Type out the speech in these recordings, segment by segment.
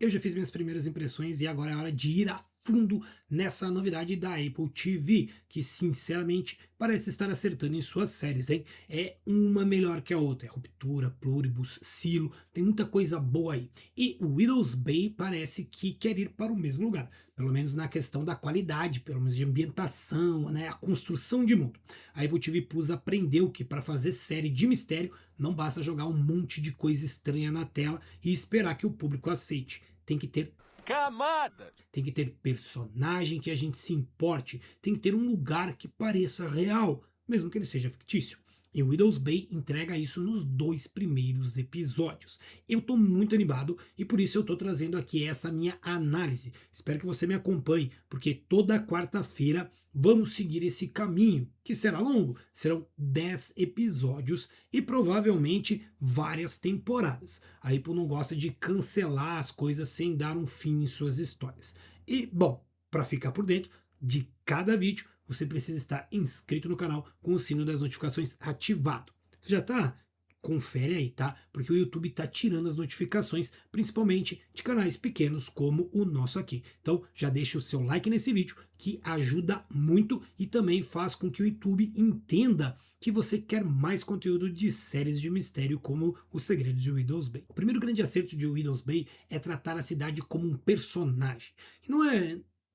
Eu já fiz minhas primeiras impressões e agora é hora de ir a fundo nessa novidade da Apple TV, que sinceramente parece estar acertando em suas séries, hein? É uma melhor que a outra, é Ruptura, Pluribus, Silo, tem muita coisa boa aí. E o Widow's Bay parece que quer ir para o mesmo lugar, pelo menos na questão da qualidade, pelo menos de ambientação, né, a construção de mundo. A Apple TV Plus aprendeu que para fazer série de mistério não basta jogar um monte de coisa estranha na tela e esperar que o público aceite. Tem que ter Camada! tem que ter personagem que a gente se importe, tem que ter um lugar que pareça real, mesmo que ele seja fictício. E o Widow's Bay entrega isso nos dois primeiros episódios. Eu tô muito animado e por isso eu tô trazendo aqui essa minha análise. Espero que você me acompanhe, porque toda quarta-feira vamos seguir esse caminho, que será longo, serão 10 episódios e provavelmente várias temporadas. A Apple não gosta de cancelar as coisas sem dar um fim em suas histórias. E, bom, para ficar por dentro de cada vídeo, você precisa estar inscrito no canal com o sino das notificações ativado. Você já tá? Confere aí, tá? Porque o YouTube tá tirando as notificações, principalmente de canais pequenos como o nosso aqui. Então já deixa o seu like nesse vídeo, que ajuda muito e também faz com que o YouTube entenda que você quer mais conteúdo de séries de mistério como Os Segredos de Widow's Bay. O primeiro grande acerto de Widow's Bay é tratar a cidade como um personagem.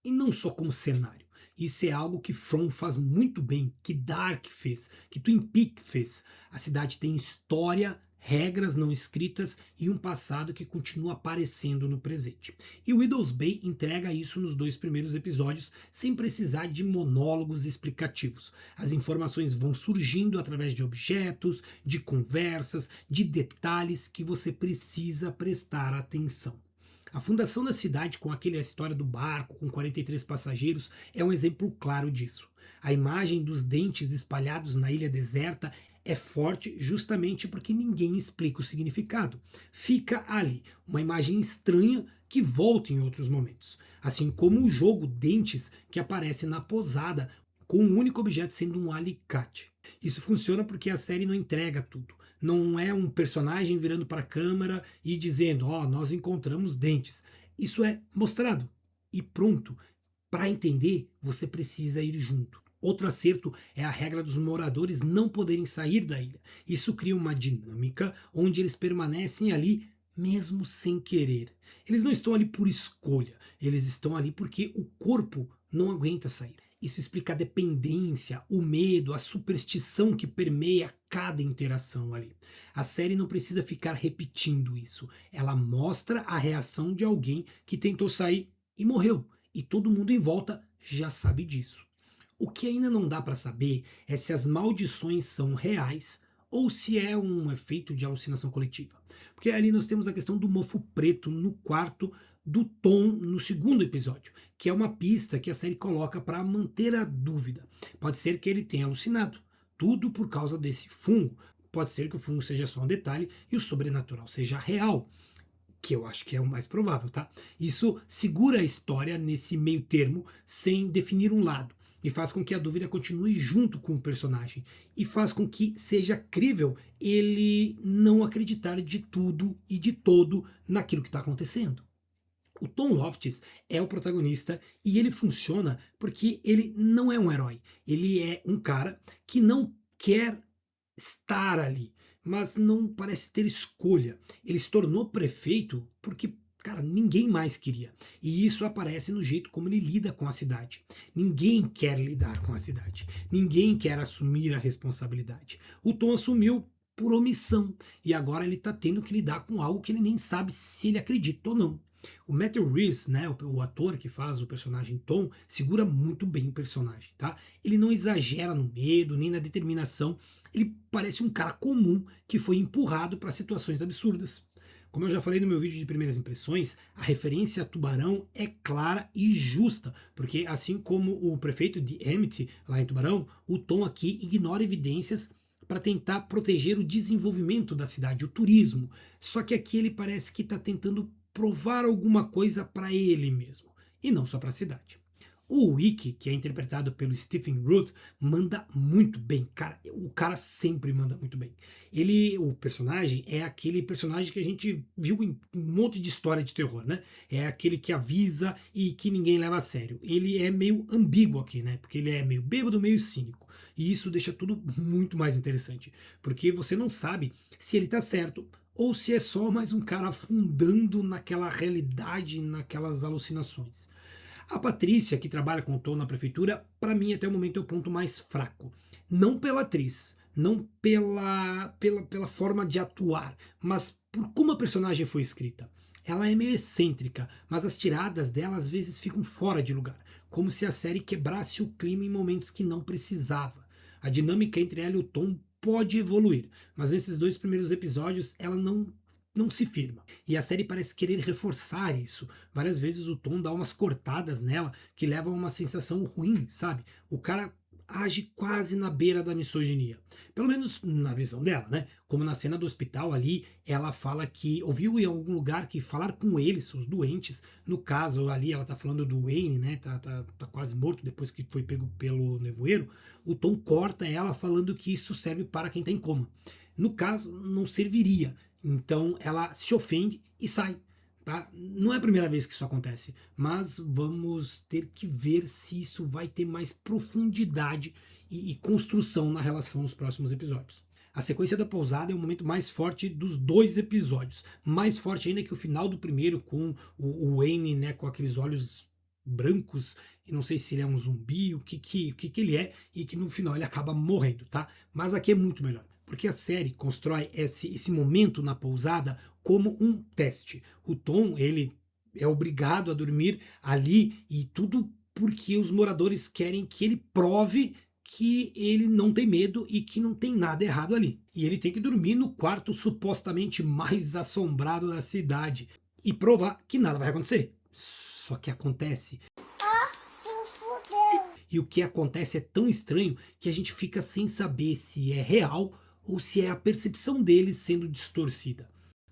E não só como cenário. Isso é algo que From faz muito bem, que Dark fez, que Twin Peaks fez. A cidade tem história, regras não escritas e um passado que continua aparecendo no presente. E Widow's Bay entrega isso nos dois primeiros episódios sem precisar de monólogos explicativos. As informações vão surgindo através de objetos, de conversas, de detalhes que você precisa prestar atenção. A fundação da cidade, com aquela história do barco com 43 passageiros, é um exemplo claro disso. A imagem dos dentes espalhados na ilha deserta é forte justamente porque ninguém explica o significado. Fica ali, uma imagem estranha que volta em outros momentos. Assim como o jogo Dentes, que aparece na posada, com um único objeto sendo um alicate. Isso funciona porque a série não entrega tudo. Não é um personagem virando para a câmera e dizendo: ó, nós encontramos dentes. Isso é mostrado e pronto. Para entender, você precisa ir junto. Outro acerto é a regra dos moradores não poderem sair da ilha. Isso cria uma dinâmica onde eles permanecem ali mesmo sem querer. Eles não estão ali por escolha, eles estão ali porque o corpo não aguenta sair. Isso explica a dependência, o medo, a superstição que permeia cada interação ali. A série não precisa ficar repetindo isso. Ela mostra a reação de alguém que tentou sair e morreu. E todo mundo em volta já sabe disso. O que ainda não dá para saber é se as maldições são reais ou se é um efeito de alucinação coletiva. Porque ali nós temos a questão do mofo preto no quarto do Tom no segundo episódio, que é uma pista que a série coloca para manter a dúvida. Pode ser que ele tenha alucinado, tudo por causa desse fungo. Pode ser que o fungo seja só um detalhe e o sobrenatural seja real, que eu acho que é o mais provável, tá? Isso segura a história nesse meio termo, sem definir um lado, e faz com que a dúvida continue junto com o personagem, e faz com que seja crível ele não acreditar de tudo e de todo naquilo que está acontecendo. O Tom Loftis é o protagonista e ele funciona porque ele não é um herói. Ele é um cara que não quer estar ali, mas não parece ter escolha. Ele se tornou prefeito porque, cara, ninguém mais queria. E isso aparece no jeito como ele lida com a cidade. Ninguém quer lidar com a cidade. Ninguém quer assumir a responsabilidade. O Tom assumiu por omissão e agora ele está tendo que lidar com algo que ele nem sabe se ele acredita ou não. O Matthew Rhys, né, o ator que faz o personagem Tom, segura muito bem o personagem, tá? Ele não exagera no medo, nem na determinação. Ele parece um cara comum que foi empurrado para situações absurdas. Como eu já falei no meu vídeo de primeiras impressões, a referência a Tubarão é clara e justa, porque assim como o prefeito de Amity, lá em Tubarão, o Tom aqui ignora evidências para tentar proteger o desenvolvimento da cidade, o turismo. Só que aqui ele parece que está tentando provar alguma coisa para ele mesmo, e não só para a cidade. O Wiki, que é interpretado pelo Stephen Root, manda muito bem, cara. O cara sempre manda muito bem. O personagem é aquele personagem que a gente viu em um monte de história de terror, né? É aquele que avisa e que ninguém leva a sério. Ele é meio ambíguo aqui, né? Porque ele é meio bêbado, meio cínico. E isso deixa tudo muito mais interessante, porque você não sabe se ele tá certo ou se é só mais um cara afundando naquela realidade, naquelas alucinações. A Patrícia, que trabalha com o Tom na prefeitura, para mim até o momento é o ponto mais fraco. Não pela atriz, não pela forma de atuar, mas por como a personagem foi escrita. Ela é meio excêntrica, mas as tiradas dela às vezes ficam fora de lugar, como se a série quebrasse o clima em momentos que não precisava. A dinâmica entre ela e o Tom pode evoluir, mas nesses 2 primeiros episódios ela não se firma. E a série parece querer reforçar isso. Várias vezes o Tom dá umas cortadas nela que levam a uma sensação ruim, sabe? O cara age quase na beira da misoginia. Pelo menos na visão dela, né? Como na cena do hospital ali, ela fala que ouviu em algum lugar que falar com eles, os doentes, no caso ali, ela tá falando do Wayne, né? Tá quase morto depois que foi pego pelo nevoeiro. O Tom corta ela falando que isso serve para quem tá em coma. No caso, não serviria. Então ela se ofende e sai. Tá? Não é a primeira vez que isso acontece, mas vamos ter que ver se isso vai ter mais profundidade e construção na relação nos próximos episódios. A sequência da pousada é o momento mais forte dos 2 episódios. Mais forte ainda que o final do primeiro, com o Wayne, né, com aqueles olhos brancos. E não sei se ele é um zumbi, o que ele é, e que no final ele acaba morrendo, tá? Mas aqui é muito melhor, porque a série constrói esse momento na pousada como um teste. O Tom, ele é obrigado a dormir ali e tudo porque os moradores querem que ele prove que ele não tem medo e que não tem nada errado ali. E ele tem que dormir no quarto supostamente mais assombrado da cidade e provar que nada vai acontecer. Só que acontece. E o que acontece é tão estranho que a gente fica sem saber se é real ou se é a percepção deles sendo distorcida.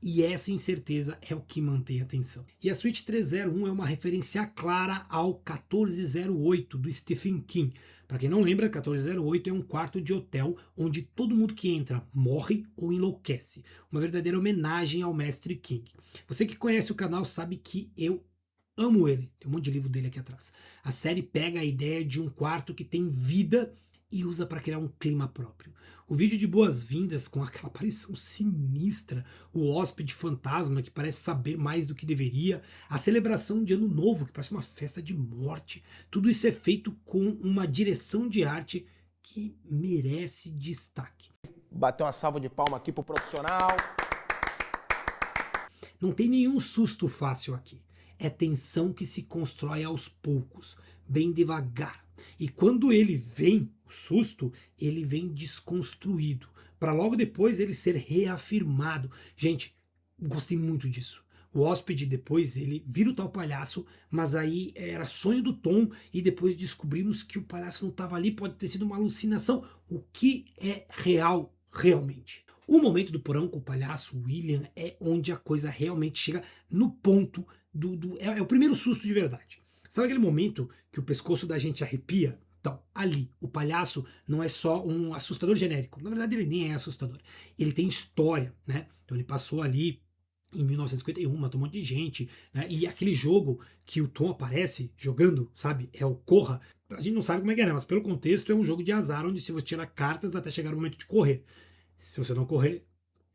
E essa incerteza é o que mantém a atenção. E a Suite 301 é uma referência clara ao 1408 do Stephen King. Para quem não lembra, 1408 é um quarto de hotel onde todo mundo que entra morre ou enlouquece. Uma verdadeira homenagem ao mestre King. Você que conhece o canal sabe que eu amo ele. Tem um monte de livro dele aqui atrás. A série pega a ideia de um quarto que tem vida e usa para criar um clima próprio. O vídeo de boas-vindas com aquela aparição sinistra, o hóspede fantasma que parece saber mais do que deveria, a celebração de Ano Novo que parece uma festa de morte, tudo isso é feito com uma direção de arte que merece destaque. Bateu uma salva de palma aqui pro profissional. Não tem nenhum susto fácil aqui. É tensão que se constrói aos poucos, bem devagar. E quando ele vem, o susto, ele vem desconstruído, para logo depois ele ser reafirmado. Gente, gostei muito disso. O hóspede depois, ele vira o tal palhaço, mas aí era sonho do Tom e depois descobrimos que o palhaço não estava ali, pode ter sido uma alucinação. O que é real, realmente? O momento do porão com o palhaço William é onde a coisa realmente chega no ponto é o primeiro susto de verdade. Sabe aquele momento que o pescoço da gente arrepia? Então, ali, o palhaço não é só um assustador genérico. Na verdade, ele nem é assustador. Ele tem história, né? Então, ele passou ali em 1951, matou um monte de gente, né? E aquele jogo que o Tom aparece jogando, sabe? É o Corra. A gente não sabe como é que é, né? Mas pelo contexto é um jogo de azar onde se você tira cartas até chegar o momento de correr. Se você não correr,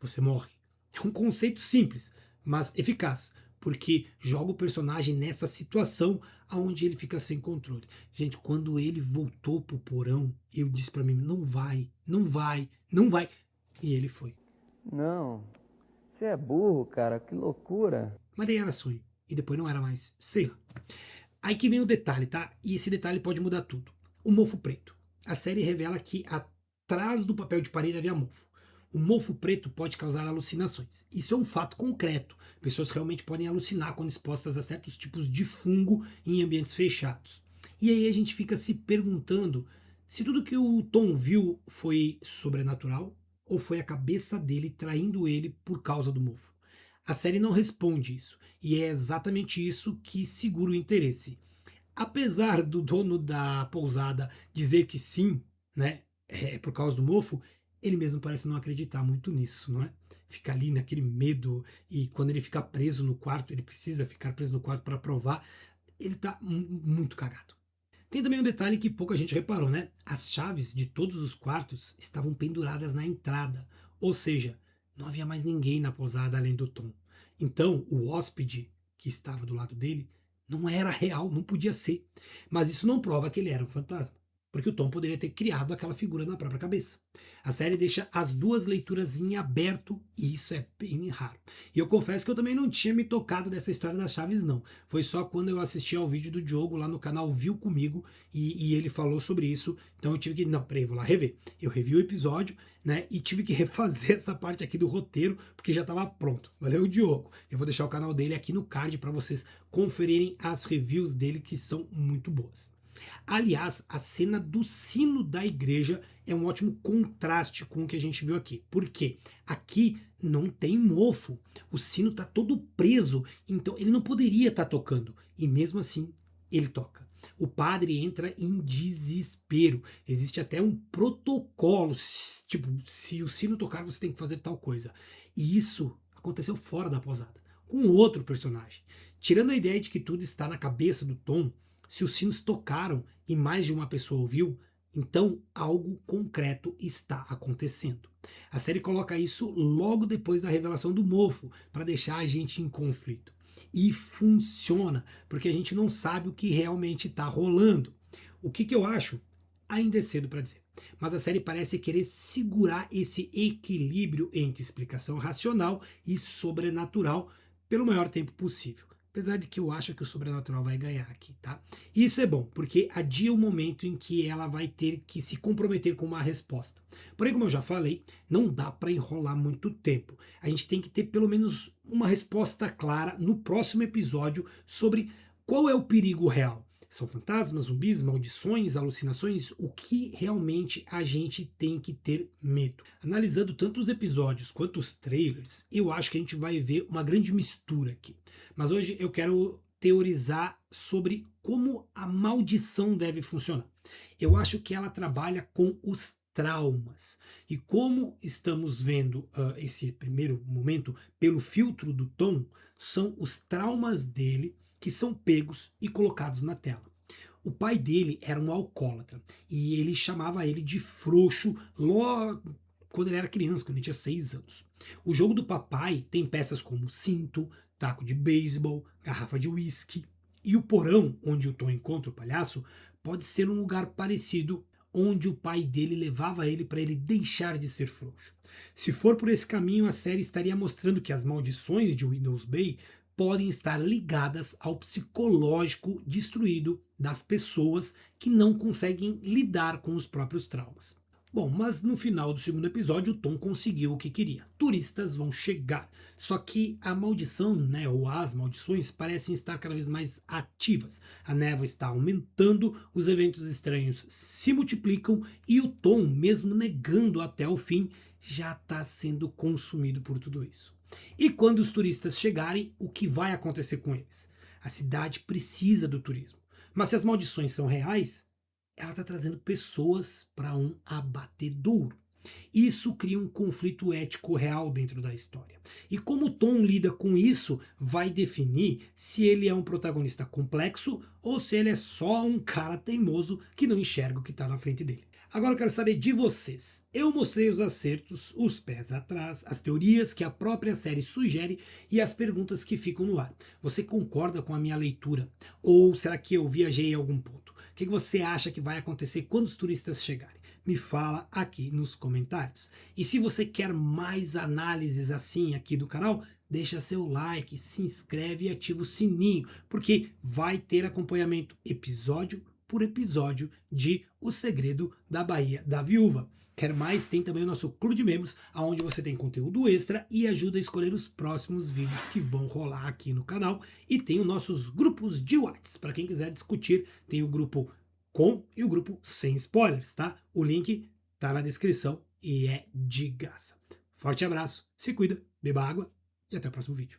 você morre. É um conceito simples, mas eficaz, porque joga o personagem nessa situação aonde ele fica sem controle. Gente, quando ele voltou pro porão, eu disse para mim, não vai, não vai, não vai. E ele foi. Não, você é burro, cara, que loucura. Mas daí era sonho. E depois não era mais. Sei lá. Aí que vem o detalhe, tá? E esse detalhe pode mudar tudo. O mofo preto. A série revela que atrás do papel de parede havia mofo. O mofo preto pode causar alucinações. Isso é um fato concreto. Pessoas realmente podem alucinar quando expostas a certos tipos de fungo em ambientes fechados. E aí a gente fica se perguntando se tudo que o Tom viu foi sobrenatural ou foi a cabeça dele traindo ele por causa do mofo. A série não responde isso. E é exatamente isso que segura o interesse. apesar do dono da pousada dizer que sim, né, é por causa do mofo, ele mesmo parece não acreditar muito nisso, não é? Fica ali naquele medo e quando ele fica preso no quarto, ele precisa ficar preso no quarto para provar, ele tá muito cagado. Tem também um detalhe que pouca gente reparou, né? As chaves de todos os quartos estavam penduradas na entrada, ou seja, não havia mais ninguém na pousada além do Tom. Então, o hóspede que estava do lado dele não era real, não podia ser. Mas isso não prova que ele era um fantasma, porque o Tom poderia ter criado aquela figura na própria cabeça. A série deixa as duas leituras em aberto e isso é bem raro. E eu confesso que eu também não tinha me tocado dessa história das chaves, não. Foi só quando eu assisti ao vídeo do Diogo lá no canal Viu Comigo e ele falou sobre isso. Então eu tive que. Não, peraí, vou lá rever. Eu revi o episódio, né? E tive que refazer essa parte aqui do roteiro, porque já estava pronto. Valeu, Diogo. Eu vou deixar o canal dele aqui no card para vocês conferirem as reviews dele, que são muito boas. Aliás, a cena do sino da igreja é um ótimo contraste com o que a gente viu aqui. Por quê? Aqui não tem mofo. O sino está todo preso, então ele não poderia estar tocando. E mesmo assim, ele toca. O padre entra em desespero. Existe até um protocolo, tipo, se o sino tocar, você tem que fazer tal coisa. E isso aconteceu fora da posada, com outro personagem. Tirando a ideia de que tudo está na cabeça do Tom, se os sinos tocaram e mais de uma pessoa ouviu, então algo concreto está acontecendo. A série coloca isso logo depois da revelação do mofo, para deixar a gente em conflito. E funciona, porque a gente não sabe o que realmente está rolando. O que eu acho? Ainda é cedo para dizer. Mas a série parece querer segurar esse equilíbrio entre explicação racional e sobrenatural pelo maior tempo possível. Apesar de que eu acho que o sobrenatural vai ganhar aqui, tá? E isso é bom, porque adia o momento em que ela vai ter que se comprometer com uma resposta. Porém, como eu já falei, não dá para enrolar muito tempo. A gente tem que ter pelo menos uma resposta clara no próximo episódio sobre qual é o perigo real. São fantasmas, zumbis, maldições, alucinações? O que realmente a gente tem que ter medo? Analisando tanto os episódios quanto os trailers, eu acho que a gente vai ver uma grande mistura aqui. Mas hoje eu quero teorizar sobre como a maldição deve funcionar. Eu acho que ela trabalha com os traumas. E como estamos vendo esse primeiro momento pelo filtro do Tom, são os traumas dele que são pegos e colocados na tela. O pai dele era um alcoólatra e ele chamava ele de frouxo logo quando ele era criança, quando ele tinha 6 anos. O jogo do papai tem peças como cinto, taco de beisebol, garrafa de uísque. E o porão, onde o Tom encontra o palhaço, pode ser um lugar parecido onde o pai dele levava ele para ele deixar de ser frouxo. Se for por esse caminho, a série estaria mostrando que as maldições de Widows Bay podem estar ligadas ao psicológico destruído das pessoas que não conseguem lidar com os próprios traumas. Bom, mas no final do segundo episódio, o Tom conseguiu o que queria. Turistas vão chegar. Só que a maldição, né, ou as maldições, parecem estar cada vez mais ativas. A névoa está aumentando, os eventos estranhos se multiplicam e o Tom, mesmo negando até o fim, já está sendo consumido por tudo isso. E quando os turistas chegarem, o que vai acontecer com eles? A cidade precisa do turismo. Mas se as maldições são reais, ela está trazendo pessoas para um abatedouro. Isso cria um conflito ético real dentro da história. E como o Tom lida com isso vai definir se ele é um protagonista complexo ou se ele é só um cara teimoso que não enxerga o que está na frente dele. Agora eu quero saber de vocês. Eu mostrei os acertos, os pés atrás, as teorias que a própria série sugere e as perguntas que ficam no ar. Você concorda com a minha leitura? Ou será que eu viajei em algum ponto? O que você acha que vai acontecer quando os turistas chegarem? Me fala aqui nos comentários. E se você quer mais análises assim aqui do canal, deixa seu like, se inscreve e ativa o sininho, porque vai ter acompanhamento episódio por episódio de O Segredo da Baía da Viúva. Quer mais? Tem também o nosso clube de membros, onde você tem conteúdo extra e ajuda a escolher os próximos vídeos que vão rolar aqui no canal. E tem os nossos grupos de WhatsApp. Para quem quiser discutir, tem o grupo com e o grupo sem spoilers, tá? O link tá na descrição e é de graça. Forte abraço, se cuida, beba água e até o próximo vídeo.